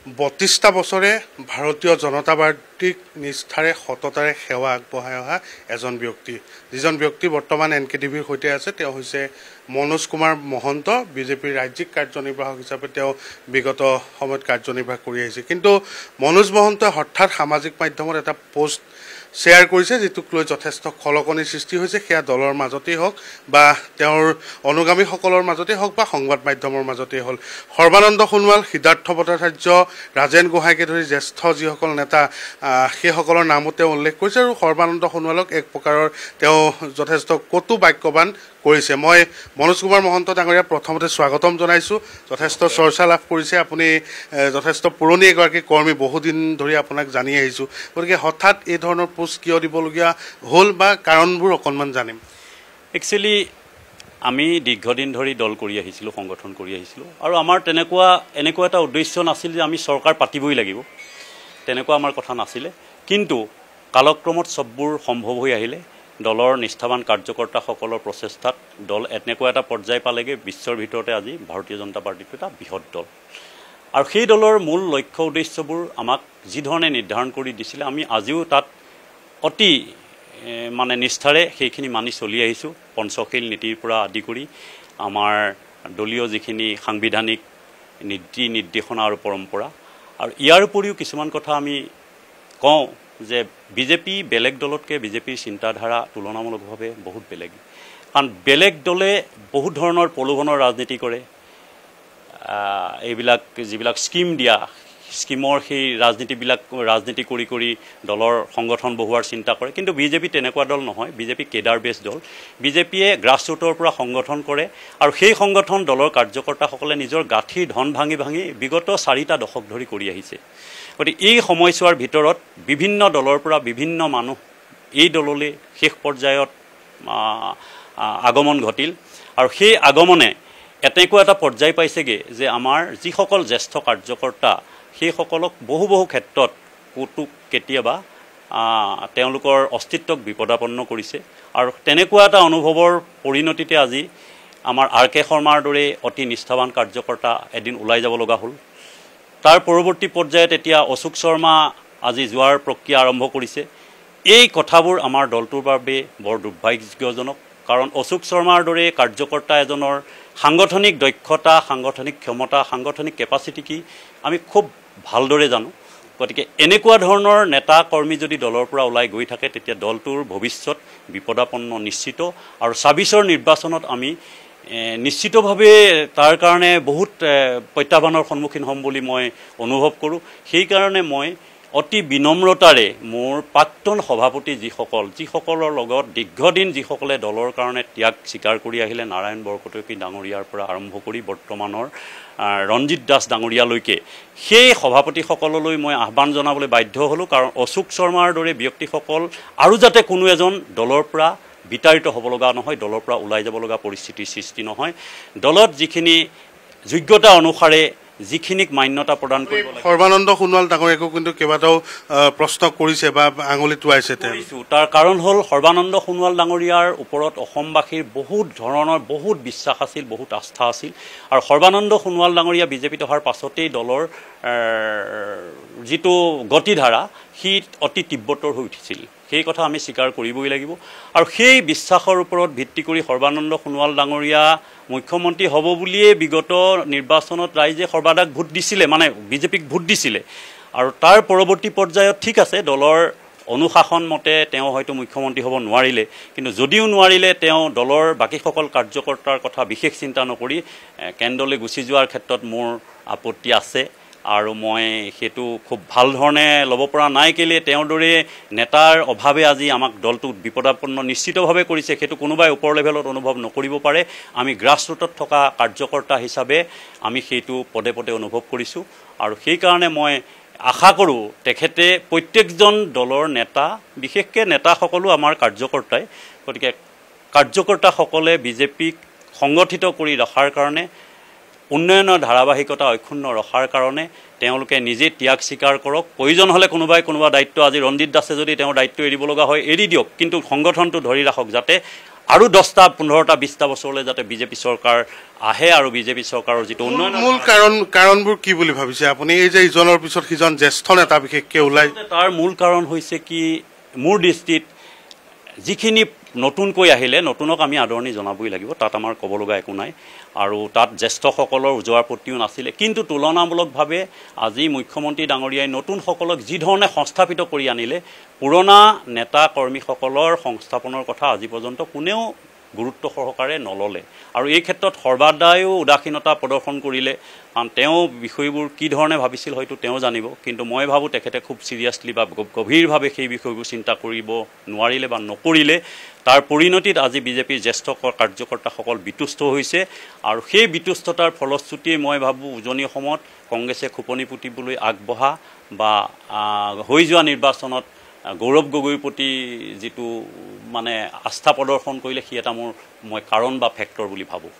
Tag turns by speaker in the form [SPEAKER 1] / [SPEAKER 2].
[SPEAKER 1] 32টা বছৰে ভাৰতীয় জনতা পাৰ্টিক নিষ্ঠাৰে সততাৰে সেৱা আগবঢ়াই অহা এজন ব্যক্তি যিজন ব্যক্তি বৰ্তমান NKTVৰ সৈতে আছে তেওঁ হৈছে মনোজ কুমাৰ মহন্ত বিজেপিৰ ৰাজ্যিক কাৰ্যনিৰ্বাহক হিচাপে তেওঁ বিগত সময়ত কাৰ্যনিৰ্বাহ কৰি আহিছে কিন্তু মনোজ মহন্তই হঠাৎ সামাজিক মাধ্যমত এটা পোষ্ট শ্বেয়াৰ কৰিছে যেটোক লৈ যথেষ্ট খলকনিৰ সৃষ্টি হৈছে সেয়া দলৰ মাজতেই হওক বা তেওঁৰ অনুগামীসকলৰ মাজতেই হওক বা সংবাদ মাধ্যমৰ মাজতেই হ'ল সৰ্বানন্দ সোণোৱাল সিদ্ধাৰ্থ ভট্টাচাৰ্য ৰাজেন গোহাঁইকে ধৰি জ্যেষ্ঠ যিসকল নেতা সেইসকলৰ নামো তেওঁ উল্লেখ কৰিছে আৰু সৰ্বানন্দ সোণোৱালক এক প্ৰকাৰৰ তেওঁ যথেষ্ট কটু বাক্যবান কৰিছে মই মনোজ কুমাৰ মহন্ত ডাঙৰীয়া প্ৰথমতে স্বাগতম জনাইছো যথেষ্ট চৰ্চা লাভ কৰিছে আপুনি যথেষ্ট পুৰণি এগৰাকী কৰ্মী বহুদিন ধৰি আপোনাক জানি আহিছো গতিকে হঠাৎ এই ধৰণৰ পোষ্ট কিয় দিবলগীয়া হ'ল বা কাৰণবোৰ অকণমান জানিম
[SPEAKER 2] একচুৱেলি আমি দীৰ্ঘদিন ধৰি দল কৰি আহিছিলোঁ সংগঠন কৰি আহিছিলোঁ আৰু আমাৰ এনেকুৱা এটা উদ্দেশ্য নাছিল যে আমি চৰকাৰ পাতিবই লাগিব তেনেকুৱা আমাৰ কথা নাছিলে কিন্তু কালক্ৰমত সববোৰ সম্ভৱ হৈ আহিলে দলৰ নিষ্ঠাবান কাৰ্যকৰ্তাসকলৰ প্ৰচেষ্টাত দল এনেকুৱা এটা পৰ্যায় পালেগে বিশ্বৰ ভিতৰতে আজি ভাৰতীয় জনতা পাৰ্টিটো এটা বৃহৎ দল আৰু সেই দলৰ মূল লক্ষ্য উদ্দেশ্যবোৰ আমাক যি ধৰণে নিৰ্ধাৰণ কৰি দিছিলে আমি আজিও তাত অতি মানে নিষ্ঠাৰে সেইখিনি মানি চলি আহিছোঁ পঞ্চশীল নীতিৰ পৰা আদি কৰি আমাৰ দলীয় যিখিনি সাংবিধানিক নীতি নিৰ্দেশনা আৰু পৰম্পৰা আৰু ইয়াৰ উপৰিও কিছুমান কথা আমি কওঁ যে বিজেপি বেলেগ দলতকৈ বিজেপিৰ চিন্তাধাৰা তুলনামূলকভাৱে বহুত বেলেগ কাৰণ বেলেগ দলে বহুত ধৰণৰ প্ৰলোভনৰ ৰাজনীতি কৰে এইবিলাক যিবিলাক স্কিম দিয়া স্কিমৰ সেই ৰাজনীতি কৰি দলৰ সংগঠন বহুৱাৰ চিন্তা কৰে কিন্তু বিজেপি তেনেকুৱা দল নহয় বিজেপি কেডাৰ বেছ দল বিজেপিয়ে গ্ৰাছৰুটৰ পৰা সংগঠন কৰে আৰু সেই সংগঠন দলৰ কাৰ্যকৰ্তাসকলে নিজৰ গাঁঠিৰ ধন ভাঙি বিগত 4টা দশক ধৰি কৰি আহিছে গতিকে এই সময়ছোৱাৰ ভিতৰত বিভিন্ন দলৰ পৰা বিভিন্ন মানুহ এই দললৈ শেষ পৰ্যায়ত আগমন ঘটিল আৰু সেই আগমনে এনেকুৱা এটা পৰ্যায় পাইছেগে যে আমাৰ যিসকল জ্যেষ্ঠ কাৰ্যকৰ্তা সেইসকলক বহু ক্ষেত্ৰত কেতিয়াবা তেওঁলোকৰ অস্তিত্বক বিপদাপন্ন কৰিছে আৰু তেনেকুৱা এটা অনুভৱৰ পৰিণতিতে আজি আমাৰ RK শৰ্মাৰ দৰে অতি নিষ্ঠাবান কাৰ্যকৰ্তা এদিন ওলাই যাব লগা হ'ল তাৰ পৰৱৰ্তী পৰ্যায়ত এতিয়া অশোক শৰ্মা আজি যোৱাৰ প্ৰক্ৰিয়া আৰম্ভ কৰিছে এই কথাবোৰ আমাৰ দলটোৰ বাবে বৰ দুৰ্ভাগ্যজনক কাৰণ অশোক শৰ্মাৰ দৰে কাৰ্যকৰ্তা এজনৰ সাংগঠনিক দক্ষতা সাংগঠনিক ক্ষমতা সাংগঠনিক কেপাচিটি কি আমি খুব ভালদৰে জানো গতিকে এনেকুৱা ধৰণৰ নেতা কৰ্মী যদি দলৰ পৰা ওলাই গৈ থাকে তেতিয়া দলটোৰ ভৱিষ্যত বিপদাপন্ন নিশ্চিত আৰু ২৬ৰ নিৰ্বাচনত আমি নিশ্চিতভাৱে তাৰ কাৰণে বহুত প্ৰত্যাহ্বানৰ সন্মুখীন হ'ম বুলি মই অনুভৱ কৰোঁ সেইকাৰণে মই অতি বিনম্ৰতাৰে মোৰ প্ৰাক্তন সভাপতি যিসকলৰ লগত দীৰ্ঘদিন যিসকলে দলৰ কাৰণে ত্যাগ স্বীকাৰ কৰি আহিলে নাৰায়ণ বৰকটকী ডাঙৰীয়াৰ পৰা আৰম্ভ কৰি বৰ্তমানৰ ৰঞ্জিত দাস ডাঙৰীয়ালৈকে সেই সভাপতিসকললৈ মই আহ্বান জনাবলৈ বাধ্য হ'লোঁ কাৰণ অশোক শৰ্মাৰ দৰে ব্যক্তিসকল আৰু যাতে কোনো এজন দলৰ পৰা বিতাড়িত হ'ব লগা নহয় দলৰ পৰা ওলাই যাব লগা পৰিস্থিতিৰ সৃষ্টি নহয় দলত যিখিনি যোগ্যতা অনুসাৰে যিখিনিক মান্যতা প্ৰদান কৰিব লাগে
[SPEAKER 1] সৰ্বানন্দ সোণোৱাল ডাঙৰীয়াকো কিন্তু কেইবাটাও প্ৰশ্ন কৰিছে বা আঙুলি টুৱাইছে
[SPEAKER 2] তাৰ কাৰণ হ'ল সৰ্বানন্দ সোণোৱাল ডাঙৰীয়াৰ ওপৰত অসমবাসীৰ বহুত বিশ্বাস আছিল বহুত আস্থা আছিল আৰু সৰ্বানন্দ সোণোৱাল ডাঙৰীয়া বিজেপিত অহাৰ পাছতেই দলৰ যিটো গতিধাৰা সি অতি তীব্ৰতৰ হৈ উঠিছিল সেই কথা আমি স্বীকাৰ কৰিবই লাগিব আৰু সেই বিশ্বাসৰ ওপৰত ভিত্তি কৰি সৰ্বানন্দ সোণোৱাল ডাঙৰীয়া মুখ্যমন্ত্ৰী হ'ব বুলিয়ে বিগত নিৰ্বাচনত ৰাইজে সৰ্বাধিক ভোট দিছিলে মানে বিজেপিক ভোট দিছিলে আৰু তাৰ পৰৱৰ্তী পৰ্যায়ত ঠিক আছে দলৰ অনুশাসন মতে তেওঁ হয়তো মুখ্যমন্ত্ৰী হ'ব নোৱাৰিলে কিন্তু যদিও নোৱাৰিলে তেওঁ দলৰ বাকীসকল কাৰ্যকৰ্তাৰ কথা বিশেষ চিন্তা নকৰি কেন্দ্ৰলৈ গুচি যোৱাৰ ক্ষেত্ৰত মোৰ আপত্তি আছে আৰু মই সেইটো খুব ভাল ধৰণে ল'ব পৰা নাই কেলে তেওঁৰ দৰে নেতাৰ অভাৱে আজি আমাক দলটো বিপদাপন্ন নিশ্চিতভাৱে কৰিছে সেইটো কোনোবাই ওপৰ লেভেলত অনুভৱ নকৰিব পাৰে আমি গ্ৰাছৰুটত থকা কাৰ্যকৰ্তা হিচাপে আমি সেইটো পদে অনুভৱ কৰিছোঁ আৰু সেইকাৰণে মই আশা কৰোঁ তেখেতে প্ৰত্যেকজন দলৰ নেতা বিশেষকৈ নেতাসকলো আমাৰ কাৰ্যকৰ্তাই গতিকে কাৰ্যকৰ্তাসকলে বিজেপিক সংগঠিত কৰি ৰখাৰ কাৰণে উন্নয়নৰ ধাৰাবাহিকতা অক্ষুণ্ণ ৰখাৰ কাৰণে তেওঁলোকে নিজে ত্যাগ স্বীকাৰ কৰক প্ৰয়োজন হ'লে কোনোবা দায়িত্ব আজি ৰঞ্জিত দাসে যদি তেওঁৰ দায়িত্ব এৰিব লগা হয় এৰি দিয়ক কিন্তু সংগঠনটো ধৰি ৰাখক যাতে আৰু 10টা 15টা 20টা বছৰলৈ যাতে বিজেপি চৰকাৰ আহে আৰু বিজেপি চৰকাৰৰ যিটো উন্নয়ন
[SPEAKER 1] মূল কাৰণবোৰ কি বুলি ভাবিছে আপুনি এই যে ইজনৰ পিছত সিজন জ্যেষ্ঠ নেতা বিশেষকৈ ওলাই
[SPEAKER 2] তাৰ মূল কাৰণ হৈছে কি মোৰ দৃষ্টিত যিখিনি নতুনকৈ আহিলে নতুনক আমি আদৰণি জনাবই লাগিব তাত আমাৰ ক'ব লগা একো নাই আৰু তাত জ্যেষ্ঠসকলৰ উজোৱাৰ প্ৰতিও নাছিলে কিন্তু তুলনামূলকভাৱে আজি মুখ্যমন্ত্ৰী ডাঙৰীয়াই নতুনসকলক যি ধৰণে সংস্থাপিত কৰি আনিলে পুৰণা নেতা কৰ্মীসকলৰ সংস্থাপনৰ কথা আজি পৰ্যন্ত কোনেও গুৰুত্ব সহকাৰে নললে আৰু এই ক্ষেত্ৰত সৰ্বাদায়ো উদাসীনতা প্ৰদৰ্শন কৰিলে কাৰণ তেওঁ বিষয়বোৰ কি ধৰণে ভাবিছিল হয়তো তেওঁ জানিব কিন্তু মই ভাবোঁ তেখেতে খুব চিৰিয়াছলি বা গভীৰভাৱে সেই বিষয়বোৰ চিন্তা কৰিব নোৱাৰিলে বা নকৰিলে তাৰ পৰিণতিত আজি বিজেপিৰ জ্যেষ্ঠ কাৰ্যকৰ্তাসকল বিতুষ্ট হৈছে আৰু সেই বিতুষ্টতাৰ ফলশ্ৰুতিয়ে মই ভাবোঁ উজনি অসমত কংগ্ৰেছে খোপনি পুতিবলৈ আগবঢ়া বা হৈ যোৱা নিৰ্বাচনত গৌৰৱ গগৈৰ প্ৰতি যিটো মানে আস্থা প্ৰদৰ্শন কৰিলে সি এটা মই কাৰণ বা ফেক্টৰ বুলি ভাবোঁ